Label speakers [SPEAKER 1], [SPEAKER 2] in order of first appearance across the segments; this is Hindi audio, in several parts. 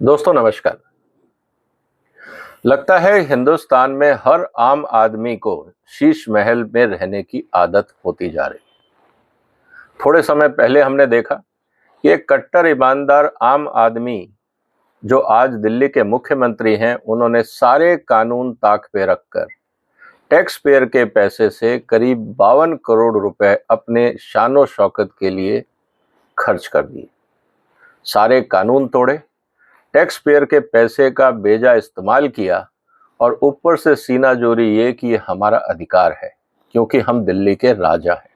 [SPEAKER 1] दोस्तों नमस्कार। लगता है हिंदुस्तान में हर आम आदमी को शीश महल में रहने की आदत होती जा रही है। थोड़े समय पहले हमने देखा कि एक कट्टर ईमानदार आम आदमी जो आज दिल्ली के मुख्यमंत्री हैं, उन्होंने सारे कानून ताक पे रखकर टैक्स पेयर के पैसे से करीब 52 करोड़ रुपए अपने शानो शौकत के लिए खर्च कर दिए। सारे कानून तोड़े, टैक्स पेयर के पैसे का बेजा इस्तेमाल किया और ऊपर से सीना जोरी ये कि ये हमारा अधिकार है क्योंकि हम दिल्ली के राजा हैं।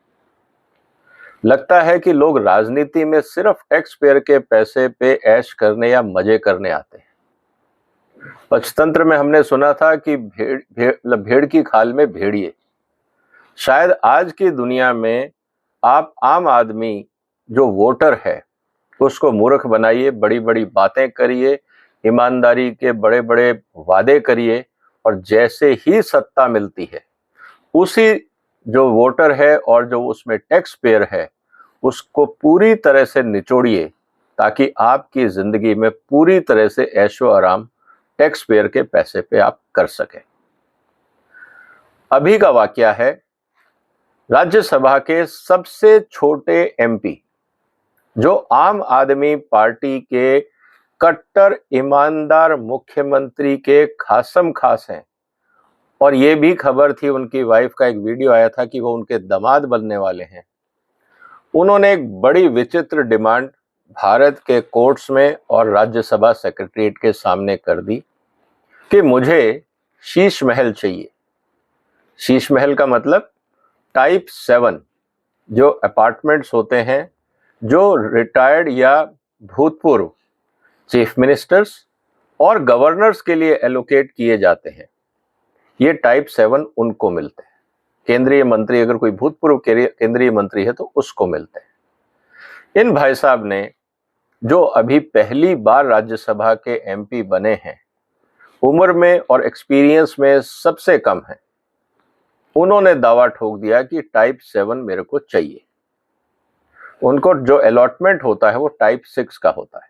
[SPEAKER 1] लगता है कि लोग राजनीति में सिर्फ टैक्स पेयर के पैसे पे ऐश करने या मजे करने आते हैं। पंचतंत्र में हमने सुना था कि भेड़ की खाल में भेड़िए। शायद आज की दुनिया में आप आम आदमी जो वोटर है उसको मूर्ख बनाइए, बड़ी बड़ी बातें करिए, ईमानदारी के बड़े बड़े वादे करिए और जैसे ही सत्ता मिलती है उसी जो वोटर है और जो उसमें टैक्स पेयर है उसको पूरी तरह से निचोड़िए ताकि आपकी जिंदगी में पूरी तरह से ऐशो आराम टैक्स पेयर के पैसे पे आप कर सकें। अभी का वाकया है, राज्यसभा के सबसे छोटे एमपी जो आम आदमी पार्टी के कट्टर ईमानदार मुख्यमंत्री के खासम खास हैं, और ये भी खबर थी, उनकी वाइफ का एक वीडियो आया था कि वो उनके दामाद बनने वाले हैं। उन्होंने एक बड़ी विचित्र डिमांड भारत के कोर्ट्स में और राज्यसभा सेक्रेटरीट के सामने कर दी कि मुझे शीश महल चाहिए। शीश महल का मतलब टाइप 7 जो अपार्टमेंट्स होते हैं जो रिटायर्ड या भूतपूर्व चीफ मिनिस्टर्स और गवर्नर्स के लिए एलोकेट किए जाते हैं, ये टाइप 7 उनको मिलते हैं। केंद्रीय मंत्री अगर कोई भूतपूर्व केंद्रीय मंत्री है तो उसको मिलते हैं। इन भाई साहब ने जो अभी पहली बार राज्यसभा के एमपी बने हैं, उम्र में और एक्सपीरियंस में सबसे कम है, उन्होंने दावा ठोक दिया कि टाइप 7 मेरे को चाहिए। उनको जो अलॉटमेंट होता है वो टाइप 6 का होता है।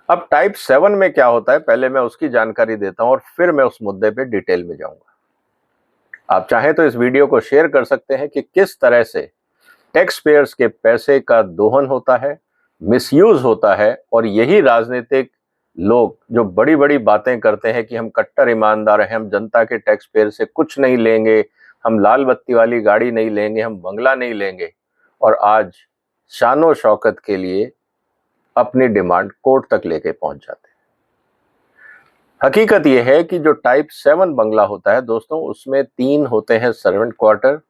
[SPEAKER 1] अब टाइप 7 में क्या होता है, पहले मैं उसकी जानकारी देता हूं और फिर मैं उस मुद्दे पे डिटेल में जाऊंगा। आप चाहें तो इस वीडियो को शेयर कर सकते हैं कि किस तरह से टैक्स पेयर्स के पैसे का दोहन होता है, मिसयूज होता है, और यही राजनीतिक लोग जो बड़ी बड़ी बातें करते हैं कि हम कट्टर ईमानदार हैं, हम जनता के टैक्स पेयर से कुछ नहीं लेंगे, हम लाल बत्ती वाली गाड़ी नहीं लेंगे, हम बंगला नहीं लेंगे, और आज शानो शौकत के लिए अपनी डिमांड कोर्ट तक लेके पहुंच जाते हैं। हकीकत यह है कि जो टाइप 7 बंगला होता है दोस्तों, उसमें 3 होते हैं सर्वेंट क्वार्टर,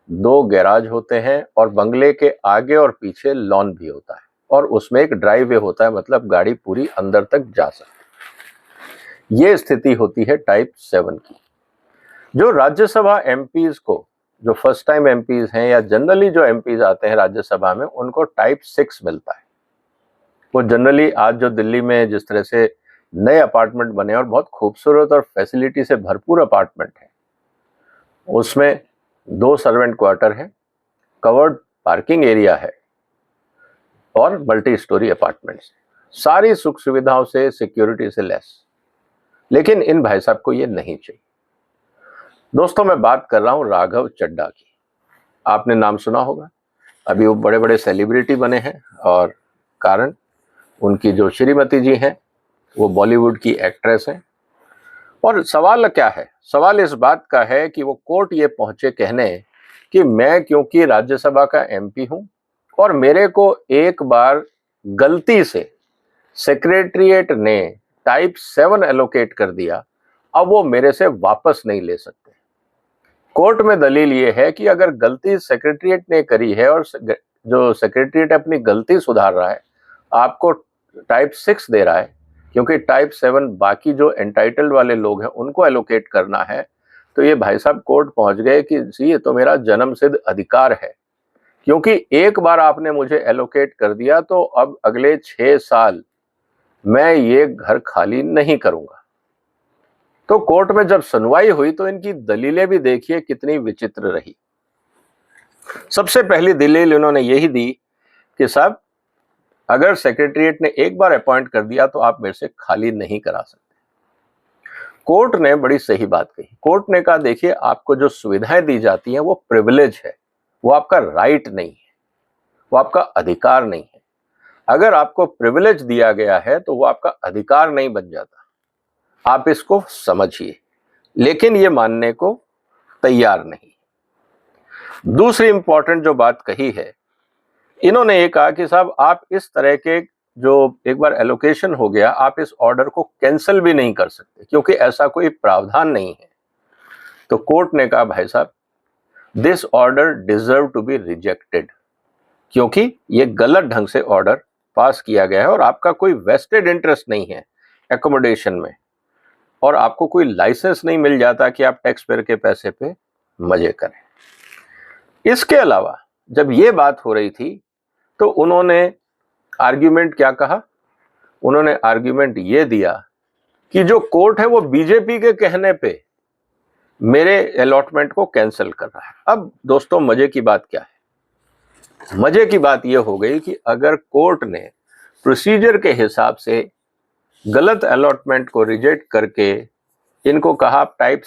[SPEAKER 1] 2 गैराज होते हैं और बंगले के आगे और पीछे लॉन भी होता है, और उसमें एक ड्राइववे होता है, मतलब गाड़ी पूरी अंदर तक जा सकती है। ये स्थिति होती है टाइप 7 की। जो राज्यसभा एमपीज को, जो फर्स्ट टाइम एमपीज हैं या जनरली जो एमपीज आते हैं राज्यसभा में, उनको टाइप 6 मिलता है। वो जनरली आज जो दिल्ली में जिस तरह से नए अपार्टमेंट बने और बहुत खूबसूरत और फैसिलिटी से भरपूर अपार्टमेंट है, उसमें 2 सर्वेंट क्वार्टर है, कवर्ड पार्किंग एरिया है और मल्टी स्टोरी अपार्टमेंट्स, सारी सुख सुविधाओं से, सिक्योरिटी से लेस। लेकिन इन भाई साहब को ये नहीं चाहिए। दोस्तों मैं बात कर रहा हूं राघव चड्ढा की। आपने नाम सुना होगा, अभी वो बड़े बड़े सेलिब्रिटी बने हैं, और कारण उनकी जो श्रीमती जी हैं वो बॉलीवुड की एक्ट्रेस हैं। और सवाल क्या है, सवाल इस बात का है कि वो कोर्ट ये पहुंचे कहने कि मैं क्योंकि राज्यसभा का एमपी हूं और मेरे को एक बार गलती से सेक्रेटरीट ने टाइप 7 एलोकेट कर दिया, अब वो मेरे से वापस नहीं ले सकते। कोर्ट में दलील ये है कि अगर गलती सेक्रेटरीट ने करी है और जो सेक्रेटरीट अपनी गलती सुधार रहा है, आपको टाइप 6 दे रहा है क्योंकि टाइप 7 बाकी जो एंटाइटल्ड वाले लोग हैं उनको एलोकेट करना है, तो ये भाई साहब कोर्ट पहुंच गए कि जी ये तो मेरा जन्मसिद्ध अधिकार है, क्योंकि एक बार आपने मुझे एलोकेट कर दिया तो अब अगले 6 साल मैं ये घर खाली नहीं करूंगा। तो कोर्ट में जब सुनवाई हुई तो इनकी दलीलें भी देखिए कितनी विचित्र रही। सबसे पहली दलील इन्होंने यही दी कि साहब अगर सेक्रेटरीट ने एक बार अपॉइंट कर दिया तो आप मेरे से खाली नहीं करा सकते। कोर्ट ने बड़ी सही बात कही। कोर्ट ने कहा देखिए, आपको जो सुविधाएं दी जाती हैं वो प्रिविलेज है, वो आपका राइट नहीं है, वो आपका अधिकार नहीं है। अगर आपको प्रिविलेज दिया गया है तो वो आपका अधिकार नहीं बन जाता। आप इसको समझिए, लेकिन ये मानने को तैयार नहीं। दूसरी इंपॉर्टेंट जो बात कही है, इन्होंने ये कहा कि साहब आप इस तरह के जो एक बार एलोकेशन हो गया, आप इस ऑर्डर को कैंसिल भी नहीं कर सकते क्योंकि ऐसा कोई प्रावधान नहीं है। तो कोर्ट ने कहा भाई साहब, this order deserve to be rejected, क्योंकि ये गलत ढंग से ऑर्डर पास किया गया है और आपका कोई वेस्टेड इंटरेस्ट नहीं है एकोमोडेशन में, और आपको कोई लाइसेंस नहीं मिल जाता कि आप टैक्स पेयर के पैसे पे मजे करें। इसके अलावा जब ये बात हो रही थी तो उन्होंने आर्ग्यूमेंट क्या कहा? उन्होंने आर्ग्यूमेंट ये दिया कि जो कोर्ट है वो बीजेपी के कहने पे मेरे अलॉटमेंट को कैंसिल कर रहा है। अब दोस्तों, मजे की बात क्या है? मजे की बात यह हो गई कि अगर कोर्ट ने प्रोसीजर के हिसाब से गलत अलॉटमेंट को रिजेक्ट करके इनको कहा आप टाइप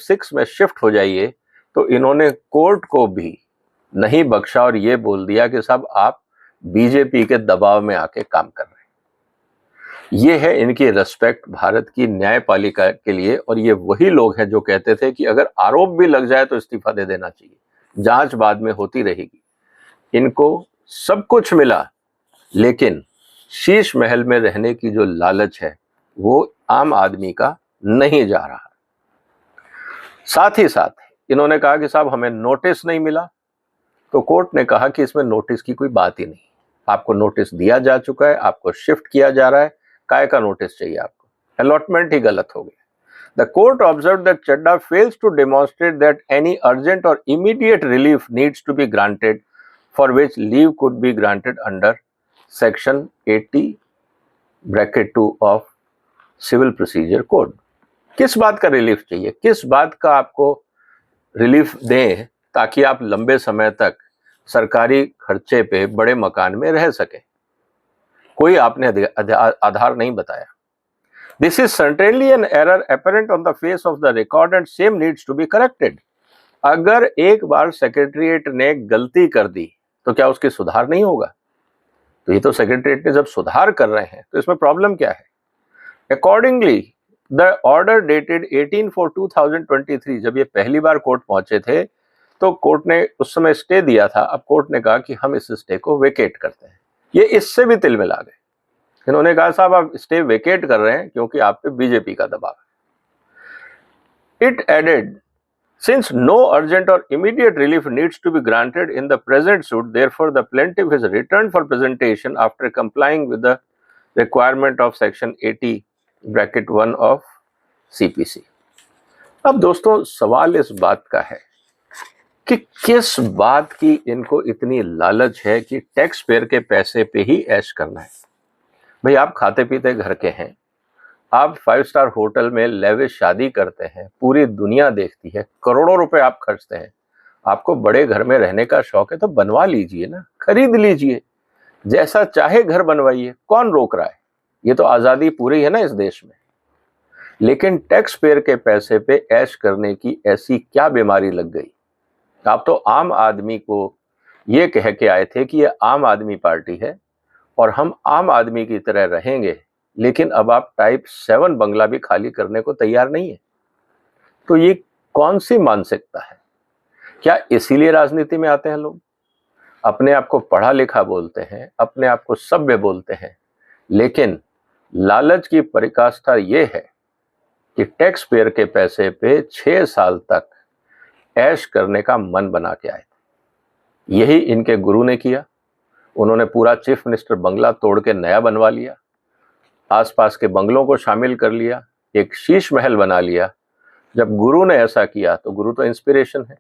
[SPEAKER 1] 6 में शिफ्ट हो जाइए, तो इन्होंने कोर्ट को भी नहीं बख्शा और ये बोल दिया कि साहब आप बीजेपी के दबाव में आके काम कर रहे हैं। ये है इनकी रिस्पेक्ट भारत की न्यायपालिका के लिए। और ये वही लोग हैं जो कहते थे कि अगर आरोप भी लग जाए तो इस्तीफा दे देना चाहिए, जांच बाद में होती रहेगी। इनको सब कुछ मिला, लेकिन शीश महल में रहने की जो लालच है वो आम आदमी का नहीं जा रहा। साथ ही साथ इन्होंने कहा कि साहब हमें नोटिस नहीं मिला, तो कोर्ट ने कहा कि इसमें नोटिस की कोई बात ही नहीं, आपको नोटिस दिया जा चुका है, आपको शिफ्ट किया जा रहा है, काय का नोटिस चाहिए आपको? अलॉटमेंट ही गलत हो गया। The court observed that Chadha fails to demonstrate that any urgent or immediate relief needs to be granted for which leave could be granted under section 80(2) of civil procedure code. किस बात का रिलीफ चाहिए? किस बात का आपको रिलीफ दें ताकि आप लंबे समय तक सरकारी खर्चे पे बड़े मकान में रह सके? कोई आपने आधार नहीं बताया। This is certainly an error apparent on the face of the record and same needs to be corrected. अगर एक बार सेक्रेटरीट ने गलती कर दी तो क्या उसकी सुधार नहीं होगा? तो ये तो सेक्रेटरीट ने जब सुधार कर रहे हैं तो इसमें प्रॉब्लम क्या है? अकॉर्डिंगली द ऑर्डर डेटेड 18/4/2023, जब ये पहली बार कोर्ट पहुंचे थे तो कोर्ट ने उस समय स्टे दिया था। अब कोर्ट ने कहा कि हम इस स्टे को वेकेट करते हैं। ये इससे भी तिल मिला गए। इन्होंने कहा साहब आप स्टे वेकेट कर रहे हैं क्योंकि आप पे बीजेपी का दबाव है। It added, since no urgent or immediate relief needs to be granted in the present suit, therefore the plaintiff is returned for presentation after complying with the requirement of section 80(1) of CPC। अब दोस्तों, सवाल इस बात का है कि किस बात की इनको इतनी लालच है कि टैक्स पेयर के पैसे पे ही ऐश करना है। भाई, आप खाते पीते घर के हैं, आप 5 स्टार होटल में लेविश शादी करते हैं, पूरी दुनिया देखती है, करोड़ों रुपए आप खर्चते हैं। आपको बड़े घर में रहने का शौक है तो बनवा लीजिए ना, खरीद लीजिए, जैसा चाहे घर बनवाइए, कौन रोक रहा है? ये तो आज़ादी पूरी है ना इस देश में। लेकिन टैक्स पेयर के पैसे पे ऐश करने की ऐसी क्या बीमारी लग गई? आप तो आम आदमी को ये कह के आए थे कि ये आम आदमी पार्टी है और हम आम आदमी की तरह रहेंगे, लेकिन अब आप टाइप 7 बंगला भी खाली करने को तैयार नहीं है। तो ये कौन सी मानसिकता है? क्या इसीलिए राजनीति में आते हैं लोग? अपने आप को पढ़ा लिखा बोलते हैं, अपने आप को सभ्य बोलते हैं, लेकिन लालच की पराकाष्ठा ये है कि टैक्स पेयर के पैसे पे 6 साल तक ऐश करने का मन बना के आए थे। यही इनके गुरु ने किया। उन्होंने पूरा चीफ मिनिस्टर बंगला तोड़ के नया बनवा लिया, आसपास के बंगलों को शामिल कर लिया, एक शीश महल बना लिया। जब गुरु ने ऐसा किया तो गुरु तो इंस्पिरेशन है।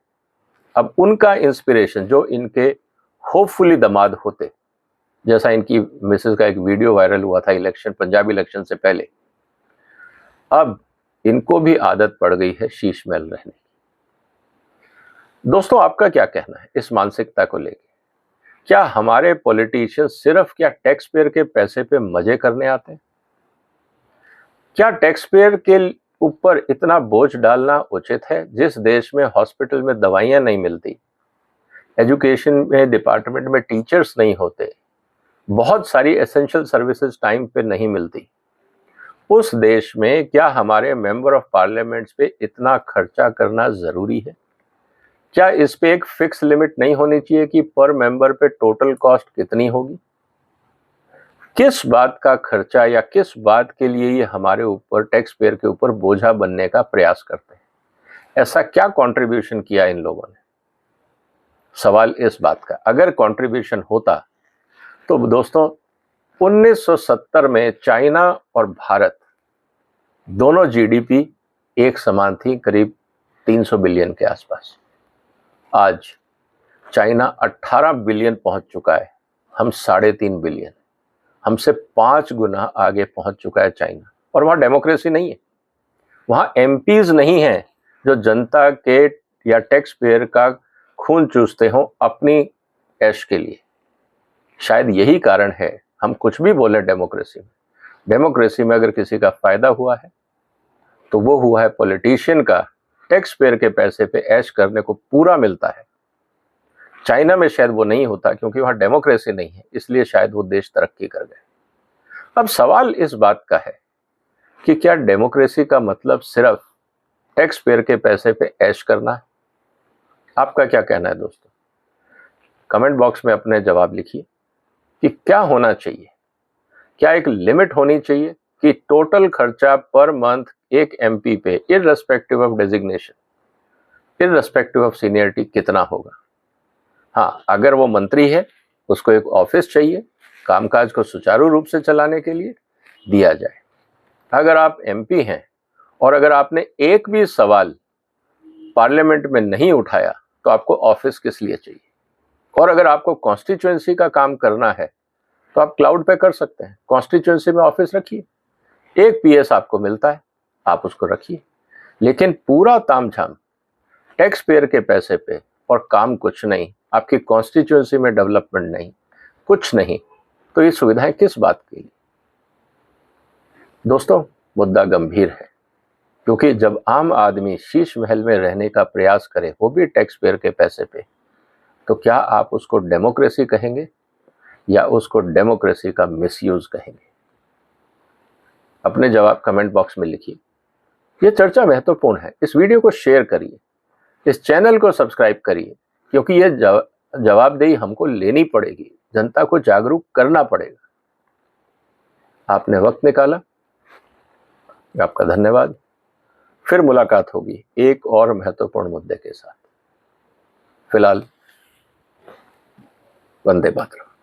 [SPEAKER 1] अब उनका इंस्पिरेशन जो इनके होपफुली दामाद होते, जैसा इनकी मिसेस का एक वीडियो वायरल हुआ था इलेक्शन, पंजाब इलेक्शन से पहले, अब इनको भी आदत पड़ गई है शीश महल रहने की। दोस्तों, आपका क्या कहना है इस मानसिकता को लेकर? क्या हमारे पॉलिटिशियन सिर्फ क्या टैक्स पेयर के पैसे पे मजे करने आते हैं? क्या टैक्स पेयर के ऊपर इतना बोझ डालना उचित है? जिस देश में हॉस्पिटल में दवाइयां नहीं मिलती, एजुकेशन में डिपार्टमेंट में टीचर्स नहीं होते, बहुत सारी एसेंशियल सर्विसेज टाइम पे नहीं मिलती, उस देश में क्या हमारे मेंबर ऑफ पार्लियामेंट्स पे इतना खर्चा करना जरूरी है? क्या इस पे एक फिक्स लिमिट नहीं होनी चाहिए कि पर मेंबर पे टोटल कॉस्ट कितनी होगी? किस बात का खर्चा या किस बात के लिए ये हमारे ऊपर टैक्स पेयर के ऊपर बोझा बनने का प्रयास करते हैं? ऐसा क्या कंट्रीब्यूशन किया इन लोगों ने? सवाल इस बात का, अगर कंट्रीब्यूशन होता तो दोस्तों 1970 में चाइना और भारत दोनों जीडीपी एक समान थी, करीब 300 बिलियन के आसपास। आज चाइना 18 बिलियन पहुंच चुका है, हम 3.5 बिलियन, हमसे 5 गुना आगे पहुंच चुका है चाइना। और वहां डेमोक्रेसी नहीं है, वहां एमपीज नहीं है जो जनता के या टैक्स पेयर का खून चूसते हो अपनी ऐश के लिए। शायद यही कारण है, हम कुछ भी बोले डेमोक्रेसी में अगर किसी का फायदा हुआ है तो वो हुआ है पॉलिटिशियन का, टैक्स पेयर के पैसे पे ऐश करने को पूरा मिलता है। चाइना में शायद वो नहीं होता क्योंकि वहां डेमोक्रेसी नहीं है, इसलिए शायद वो देश तरक्की कर गए। अब सवाल इस बात का है कि क्या डेमोक्रेसी का मतलब सिर्फ टैक्स पेयर के पैसे पे ऐश करना है? आपका क्या कहना है दोस्तों? कमेंट बॉक्स में अपने जवाब लिखिए कि क्या होना चाहिए। क्या एक लिमिट होनी चाहिए कि टोटल खर्चा पर मंथ एक एमपी पे irrespective of designation, irrespective of seniority कितना होगा? हाँ, अगर वो मंत्री है उसको एक ऑफिस चाहिए कामकाज को सुचारू रूप से चलाने के लिए, दिया जाए। अगर आप एमपी हैं और अगर आपने एक भी सवाल पार्लियामेंट में नहीं उठाया तो आपको ऑफिस किस लिए चाहिए? और अगर आपको कॉन्स्टिट्यूएंसी का काम करना है तो आप क्लाउड पे कर सकते हैं, कॉन्स्टिट्यूएंसी में ऑफिस रखिए, एक पीएस आपको मिलता है, आप उसको रखिए। लेकिन पूरा तामझाम टैक्स पेयर के पैसे पे और काम कुछ नहीं, आपकी कॉन्स्टिट्यूएंसी में डेवलपमेंट नहीं, कुछ नहीं, तो ये सुविधाएं किस बात की? दोस्तों, मुद्दा गंभीर है, क्योंकि जब आम आदमी शीश महल में रहने का प्रयास करे, वो भी टैक्स पेयर के पैसे पे, तो क्या आप उसको डेमोक्रेसी कहेंगे या उसको डेमोक्रेसी का मिसयूज कहेंगे? अपने जवाब कमेंट बॉक्स में लिखिए। ये चर्चा महत्वपूर्ण है, इस वीडियो को शेयर करिए, इस चैनल को सब्सक्राइब करिए, क्योंकि ये जवाबदेही हमको लेनी पड़ेगी, जनता को जागरूक करना पड़ेगा। आपने वक्त निकाला, आपका धन्यवाद। फिर मुलाकात होगी एक और महत्वपूर्ण मुद्दे के साथ। फिलहाल वंदे मातरम।